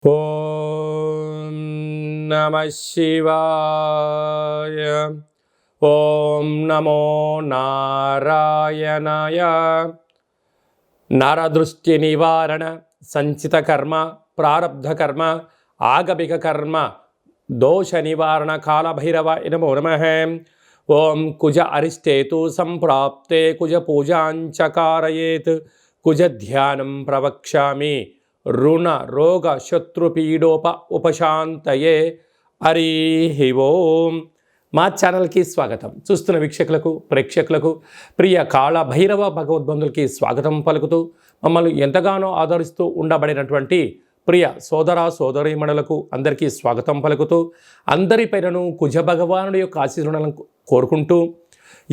ఓం నమః శివాయ. ఓం నమో నారాయణాయ. నరదృష్టి నివారణ సంచిత కర్మ ప్రారబ్ధ కర్మ ఆగమిక కర్మ దోష నివారణ కాలభైరవాయ నమో నమః. ఓం కుజ అరిష్టేతు సంప్రాప్తే కుజ పూజాంచ కారయేత్ కుజ ధ్యానం ప్రవక్ష్యామి రుణ రోగ శత్రుపీడోప ఉపశాంతయే. హరి ఓం. మా ఛానల్కి స్వాగతం. చూస్తున్న వీక్షకులకు ప్రేక్షకులకు ప్రియ కాళ భైరవ భగవద్బంధులకి స్వాగతం పలుకుతూ మమ్మల్ని ఎంతగానో ఆదరిస్తూ ఉండబడినటువంటి ప్రియ సోదర సోదరీమణులకు అందరికీ స్వాగతం పలుకుతూ అందరిపైనను కుజ భగవానుడి యొక్క ఆశీర్వాదాలను కోరుకుంటూ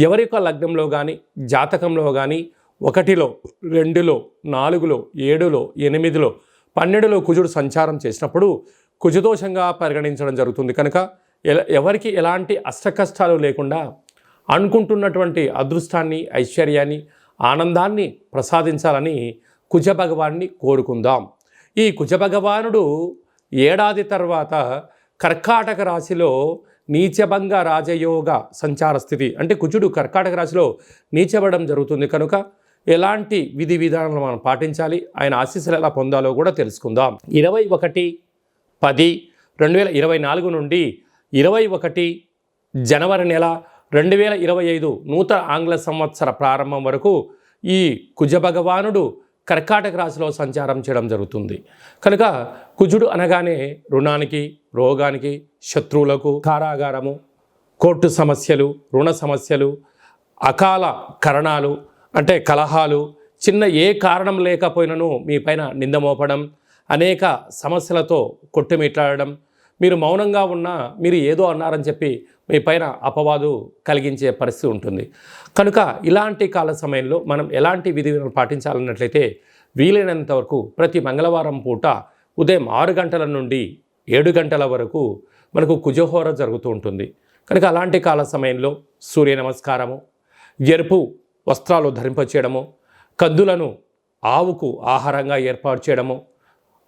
ఎవరి యొక్క లగ్నంలో కానీ జాతకంలో కానీ 1లో 2లో 4లో 7లో 8లో 12లో కుజుడు సంచారం చేసినప్పుడు కుజదోషంగా పరిగణించడం జరుగుతుంది. కనుక ఎవరికి ఎలాంటి అష్టకష్టాలు లేకుండా అనుకుంటున్నటువంటి అదృష్టాన్ని ఐశ్వర్యాన్ని ఆనందాన్ని ప్రసాదించాలని కుజ భగవాన్ని కోరుకుందాం. ఈ కుజ భగవానుడు ఏడాది తర్వాత కర్కాటక రాశిలో నీచభంగ రాజయోగ సంచార స్థితి అంటే కుజుడు కర్కాటక రాశిలో నీచబడడం జరుగుతుంది. కనుక ఎలాంటి విధి విధానాలు మనం పాటించాలి, ఆయన ఆశీస్సులు ఎలా పొందాలో కూడా తెలుసుకుందాం. 21/10/2024 నుండి 21 జనవరి నెల 2025 నూతన ఆంగ్ల సంవత్సర ప్రారంభం వరకు ఈ కుజ భగవానుడు కర్కాటక రాశిలో సంచారం చేయడం జరుగుతుంది. కనుక కుజుడు అనగానే రుణానికి రోగానికి శత్రువులకు కారాగారము కోర్టు సమస్యలు రుణ సమస్యలు అకాల కరణాలు అంటే కలహాలు చిన్న ఏ కారణం లేకపోయినను మీ పైన నింద మోపడం అనేక సమస్యలతో కొట్టుమిట్లాడడం మీరు మౌనంగా ఉన్నా మీరు ఏదో అన్నారని చెప్పి మీ పైన అపవాదు కలిగించే పరిస్థితి ఉంటుంది. కనుక ఇలాంటి కాల సమయంలో మనం ఎలాంటి విధి విధానాలు పాటించాలన్నట్లయితే వీలైనంత వరకు ప్రతి మంగళవారం పూట ఉదయం 6 గంటల నుండి 7 గంటల వరకు మనకు కుజహోర జరుగుతూ ఉంటుంది. కనుక అలాంటి కాల సమయంలో సూర్య నమస్కారము ఎరుపు వస్త్రాలు ధరింపచేయడము కందులను ఆవుకు ఆహారంగా ఏర్పాటు చేయడము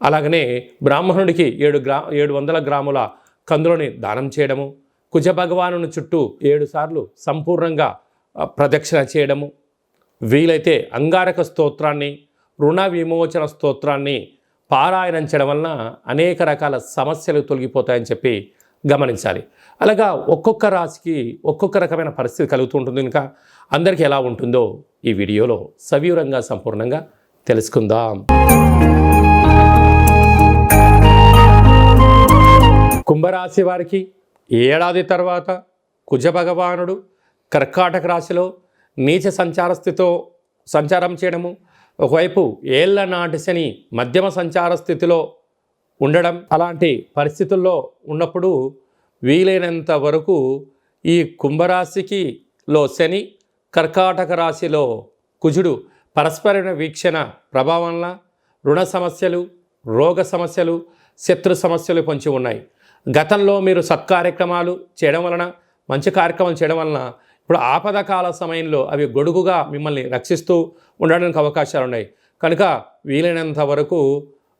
అలాగనే బ్రాహ్మణుడికి 700 గ్రాముల కందులని దానం చేయడము కుజ భగవాను చుట్టూ 7 సార్లు సంపూర్ణంగా ప్రదక్షిణ చేయడము వీలైతే అంగారక స్తోత్రాన్ని రుణ విమోచన స్తోత్రాన్ని పారాయణం చేయడం వలన అనేక రకాల సమస్యలు తొలగిపోతాయని చెప్పి గమనించాలి. అలాగా ఒక్కొక్క రాశికి ఒక్కొక్క రకమైన పరిస్థితి కలుగుతూ ఉంటుంది. ఇంకా అందరికీ ఎలా ఉంటుందో ఈ వీడియోలో సవివరంగా సంపూర్ణంగా తెలుసుకుందాం. కుంభరాశి వారికి ఏడాది తర్వాత కుజ భగవానుడు కర్కాటక రాశిలో నీచ సంచార స్థితితో సంచారం చేయడము ఒకవైపు ఏళ్ల నాటి శని మధ్యమ సంచార స్థితిలో ఉండడం అలాంటి పరిస్థితుల్లో ఉన్నప్పుడు వీలైనంత వరకు ఈ కుంభరాశికి శని కర్కాటక రాశిలో కుజుడు పరస్పర వీక్షణ ప్రభావం వలన రుణ సమస్యలు రోగ సమస్యలు శత్రు సమస్యలు పొంచి ఉన్నాయి. గతంలో మీరు సత్కార్యక్రమాలు చేయడం వలన మంచి కార్యక్రమాలు చేయడం వలన ఇప్పుడు ఆపద కాల సమయంలో అవి గొడుగుగా మిమ్మల్ని రక్షిస్తూ ఉండడానికి అవకాశాలు ఉన్నాయి. కనుక వీలైనంత వరకు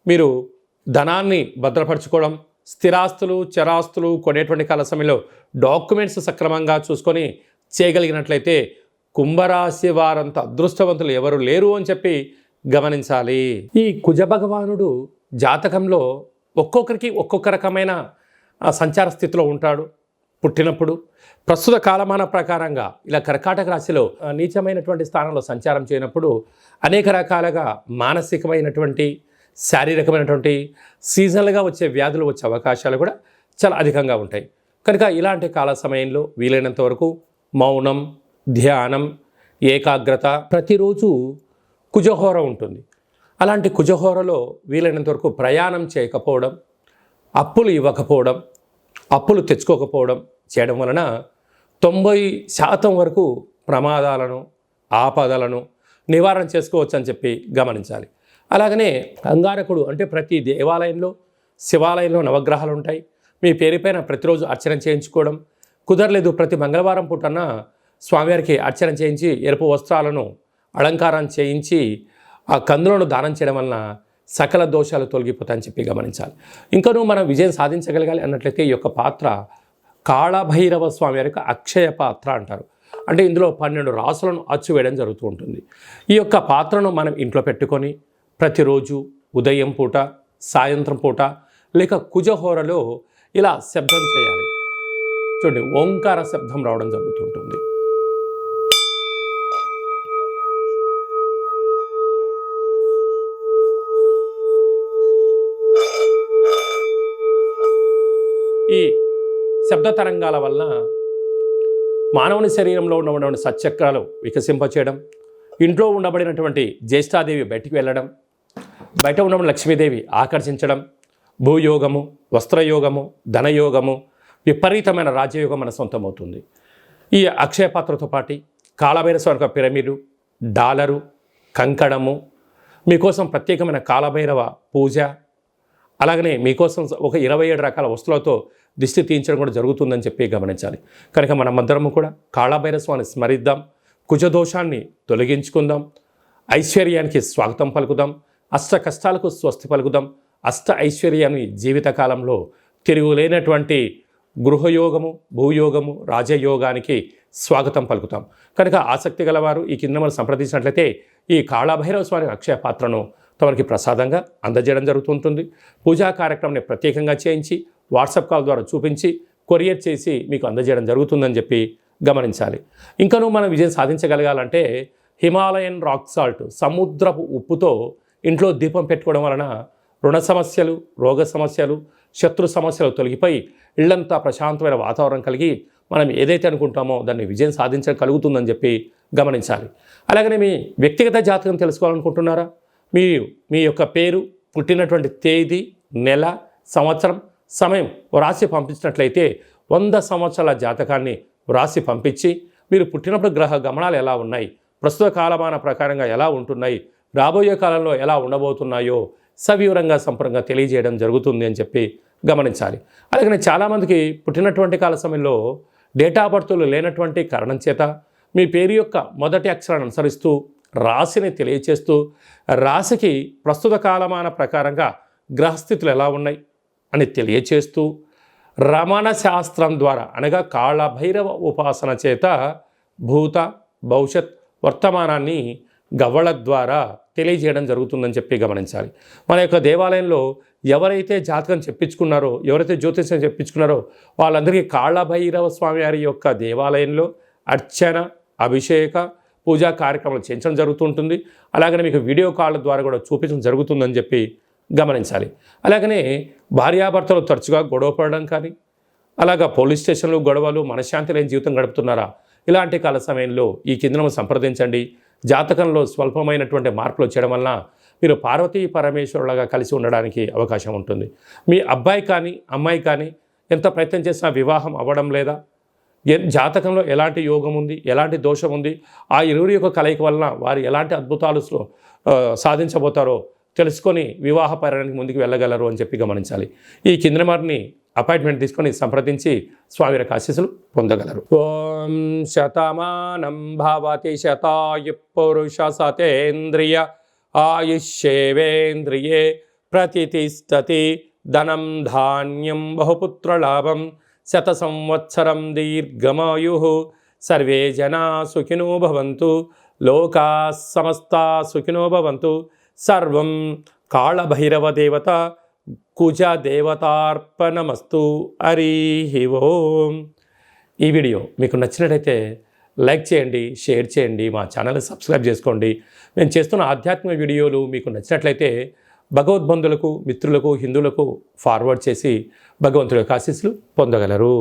మీరు ధనాన్ని భద్రపరచుకోవడం స్థిరాస్తులు చరాస్తులు కొనేటువంటి కాల సమయంలో డాక్యుమెంట్స్ సక్రమంగా చూసుకొని చేయగలిగినట్లయితే కుంభరాశి వారంత అదృష్టవంతులు ఎవరు లేరు అని చెప్పి గమనించాలి. ఈ కుజ భగవానుడు జాతకంలో ఒక్కొక్కరికి ఒక్కొక్క రకమైన సంచార స్థితిలో ఉంటాడు. పుట్టినప్పుడు ప్రస్తుత కాలమాన ప్రకారంగా ఇలా కర్కాటక రాశిలో నీచమైనటువంటి స్థానంలో సంచారం చేయనప్పుడు అనేక రకాలుగా మానసికమైనటువంటి శారీరకమైనటువంటి సీజనల్గా వచ్చే వ్యాధులు వచ్చే అవకాశాలు కూడా చాలా అధికంగా ఉంటాయి. కనుక ఇలాంటి కాల సమయంలో వీలైనంత వరకు మౌనం ధ్యానం ఏకాగ్రత ప్రతిరోజు కుజహోర ఉంటుంది. అలాంటి కుజహోరలో వీలైనంత వరకు ప్రయాణం చేయకపోవడం అప్పులు ఇవ్వకపోవడం అప్పులు తెచ్చుకోకపోవడం చేయడం వలన 90% వరకు ప్రమాదాలను ఆపదలను నివారణ చేసుకోవచ్చు అని చెప్పి గమనించాలి. అలాగనే అంగారకుడు అంటే ప్రతి దేవాలయంలో శివాలయంలో నవగ్రహాలు ఉంటాయి. మీ పేరుపైన ప్రతిరోజు అర్చన చేయించుకోవడం కుదరలేదు ప్రతి మంగళవారం పూటన స్వామివారికి అర్చన చేయించి ఎరుపు వస్త్రాలను అలంకారం చేయించి ఆ కందులను దానం చేయడం వలన సకల దోషాలు తొలగిపోతాయని చెప్పి గమనించాలి. ఇంకనూ మనం విజయం సాధించగలగాలి అన్నట్లయితే ఈ యొక్క పాత్ర కాళభైరవ స్వామి వారికి అక్షయ పాత్ర అంటారు. అంటే ఇందులో 12 రాసులను అచ్చువేయడం జరుగుతూ ఉంటుంది. ఈ యొక్క పాత్రను మనం ఇంట్లో పెట్టుకొని ప్రతిరోజు ఉదయం పూట, సాయంత్రం పూట లేక కుజహోరలో ఇలా శబ్దం చేయాలి. చూడండి, ఓంకార శబ్దం రావడం జరుగుతుంటుంది. ఈ శబ్ద తరంగాల వలన మానవుని శరీరంలో ఉన్నటువంటి సచక్రాలు వికసింపచేయడం, ఇంట్లో ఉండబడినటువంటి జ్యేష్ఠాదేవి బయటికి వెళ్ళడం, బయట ఉన్నటువంటి లక్ష్మీదేవి ఆకర్షించడం, భూయోగము, వస్త్రయోగము, ధనయోగము, విపరీతమైన రాజ్యయోగం మన సొంతమవుతుంది. ఈ అక్షయ పాత్రతో పాటు కాళభైరవ స్వామి యొక్క పిరమిడు, డాలరు, కంకణము, మీకోసం ప్రత్యేకమైన కాళభైరవ పూజ, అలాగనే మీకోసం ఒక 27 రకాల వస్తువులతో దిష్టి తీయించడం కూడా జరుగుతుందని చెప్పి గమనించాలి. కనుక మనమందరము కూడా కాళభైరవ స్వామిని స్మరిద్దాం, కుజదోషాన్ని తొలగించుకుందాం, ఐశ్వర్యానికి స్వాగతం పలుకుదాం, అష్ట కష్టాలకు స్వస్తి పలుకుదాం, అష్ట ఐశ్వర్యాన్ని జీవితకాలంలో తిరుగులేనటువంటి గృహయోగము, భూయోగము, రాజయోగానికి స్వాగతం పలుకుతాం. కనుక ఆసక్తి గలవారు ఈ కింద మనం సంప్రదించినట్లయితే ఈ కాళభైరవ స్వామి అక్షయ పాత్రను తమకి ప్రసాదంగా అందజేయడం జరుగుతుంటుంది. పూజా కార్యక్రమాన్ని ప్రత్యేకంగా చేయించి వాట్సాప్ కాల్ ద్వారా చూపించి కొరియర్ చేసి మీకు అందజేయడం జరుగుతుందని చెప్పి గమనించాలి. ఇంకనూ మనం విజయం సాధించగలగాలంటే హిమాలయన్ రాక్ సాల్ట్, సముద్రపు ఉప్పుతో ఇంట్లో దీపం పెట్టుకోవడం వలన రుణ సమస్యలు, రోగ సమస్యలు, శత్రు సమస్యలు తొలగిపోయి ఇళ్లంతా ప్రశాంతమైన వాతావరణం కలిగి మనం ఏదైతే అనుకుంటామో దాన్ని విజయం సాధించగలుగుతుందని చెప్పి గమనించాలి. అలాగనే మీ వ్యక్తిగత జాతకం తెలుసుకోవాలనుకుంటున్నారా? మీ యొక్క పేరు, పుట్టినటువంటి తేదీ, నెల, సంవత్సరం, సమయం వ్రాసి పంపించినట్లయితే 100 సంవత్సరాల జాతకాన్ని వ్రాసి పంపించి మీరు పుట్టినప్పుడు గ్రహ గమనాలు ఎలా ఉన్నాయి, ప్రస్తుత కాలమాన ప్రకారంగా ఎలా ఉంటున్నాయి, రాబోయే కాలంలో ఎలా ఉండబోతున్నాయో సవివరంగా సంపూర్ణంగా తెలియజేయడం జరుగుతుంది అని చెప్పి గమనించాలి. అలాగే చాలామందికి పుట్టినటువంటి కాల సమయంలో డేటా బర్త్లు లేనటువంటి కారణం చేత మీ పేరు యొక్క మొదటి అక్షరాన్ని అనుసరిస్తూ రాశిని తెలియచేస్తూ రాశికి ప్రస్తుత కాలమాన ప్రకారంగా గ్రహస్థితులు ఎలా ఉన్నాయి అని తెలియచేస్తూ రమణ శాస్త్రం ద్వారా అనగా కాళభైరవ ఉపాసన చేత భూత, భవిష్యత్, వర్తమానాన్ని గవ్వల ద్వారా తెలియజేయడం జరుగుతుందని చెప్పి గమనించాలి. మన యొక్క దేవాలయంలో ఎవరైతే జాతకం చెప్పించుకున్నారో, ఎవరైతే జ్యోతిష్యం చెప్పించుకున్నారో వాళ్ళందరికీ కాళభైరవ స్వామి వారి యొక్క దేవాలయంలో అర్చన, అభిషేక, పూజా కార్యక్రమాలు చేయించడం జరుగుతుంటుంది. అలాగనే మీకు వీడియో కాల్ ద్వారా కూడా చూపించడం జరుగుతుందని చెప్పి గమనించాలి. అలాగనే భార్యాభర్తలు తరచుగా గొడవ పడడం కానీ, అలాగా పోలీస్ స్టేషన్లు, గొడవలు, మనశ్శాంతి లేని జీవితం గడుపుతున్నారా? ఇలాంటి కాల సమయంలో ఈ కిందను సంప్రదించండి. జాతకంలో స్వల్పమైనటువంటి మార్పులు వచ్చేయడం వలన మీరు పార్వతీ పరమేశ్వరులాగా కలిసి ఉండడానికి అవకాశం ఉంటుంది. మీ అబ్బాయి కానీ అమ్మాయి కానీ ఎంత ప్రయత్నం చేసినా వివాహం అవ్వడం లేదా, జాతకంలో ఎలాంటి యోగం ఉంది, ఎలాంటి దోషం ఉంది, ఆ ఇరువురి యొక్క కలయిక వలన వారు ఎలాంటి అద్భుతాలు సాధించబోతారో తెలుసుకొని వివాహ పరిణామానికి ముందుకు వెళ్ళగలరు అని చెప్పి గమనించాలి. ఈ కింద వారిని అపాయింట్మెంట్ తీసుకొని సంప్రదించి స్వామి యొక్క ఆశీస్సులు పొందగలరు. ఓం శతమానం భవతి శతాయు పురుష సతేంద్రియ ఆయుష్యేవేంద్రియే ప్రతితిష్టతి ధనం ధాన్యం బహుపుత్రలాభం శత సంవత్సరం దీర్ఘమాయు సర్వే జనా సుఖినో భవంతు లోకా సమస్తా సుఖినో భవంతు. సర్వం కాళభైరవ దేవత కుజ దేవతార్పణమస్తు. హరి ఓం. ఈ వీడియో మీకు నచ్చినట్టయితే లైక్ చేయండి, షేర్ చేయండి, మా ఛానల్ని సబ్స్క్రైబ్ చేసుకోండి. నేను చేస్తున్న ఆధ్యాత్మిక వీడియోలు మీకు నచ్చినట్లయితే భగవద్బంధులకు, మిత్రులకు, హిందువులకు ఫార్వర్డ్ చేసి భగవంతుడి యొక్క ఆశీస్సులు పొందగలరు.